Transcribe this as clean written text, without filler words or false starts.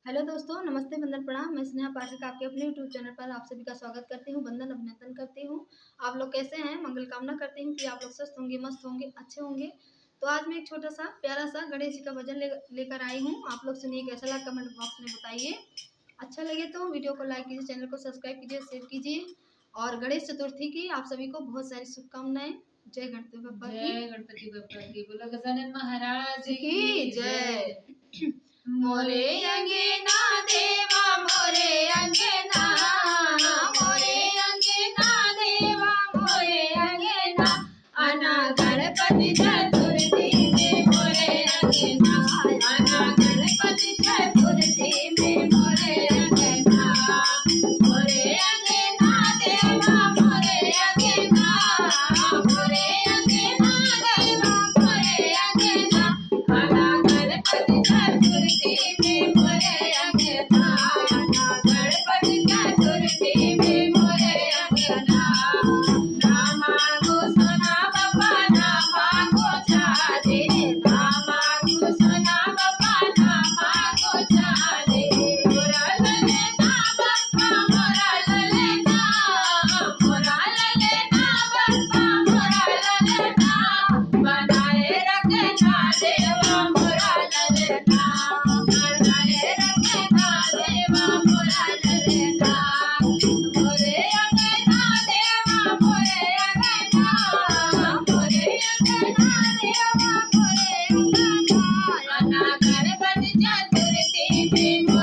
Hello दोस्तों, नमस्ते, वंदन, प्रणाम। मैं स्नेहा पाठक आपके अपने यूट्यूब चैनल पर आप सभी का स्वागत करती हूँ, वंदन अभिनंदन करती हूँ। आप लोग कैसे हैं? मंगल कामना करती हूँ कि आप लोग स्वस्थ होंगे, मस्त होंगे, अच्छे होंगे। तो आज मैं एक छोटा सा प्यारा सा गणेश जी का भजन लेकर आई हूँ। आप लोग सुनिए, कैसा लगा कमेंट बॉक्स में बताइए। अच्छा लगे तो वीडियो को लाइक कीजिए, चैनल को सब्सक्राइब कीजिए, शेयर कीजिए। और गणेश चतुर्थी की आप सभी को बहुत सारी शुभकामनाएं। जय गणपति बप्पा की। जय गणपति बप्पा की। बोलो गजानन महाराज की जय। मोरे अंगना देवा मोरे अंगना, मोरे अंगना देवा मोरे अंगना, आना गणपति चतुर्थी में मोरे अंगना, आना गणपति चतुर्थी में मोरे अंगना, मोरे अंगना देवा मोरे अंगना, मोरे अंगना देवा मोरे अंगना, आना गणपति चतुर्थी में मोरे अंगना, आना गणपति चतुर्थी में मोरे अंगना, ना मांगो सोना बाबा ना मांगो चांदी, ना मांगो सोना बाबा ना मांगो चांदी, मोरा ललना बाबा मोरा ललना, मोरा ललना बाबा मोरा ललना, बनाए रखना देवा मोरा ललना, बनाए रखना देवा मोरा ललना, मोरे अंगना देवा मोरे अंगना, मोरे अंगना देवा मोरे अंगना, आना गणपति चतुर्थी में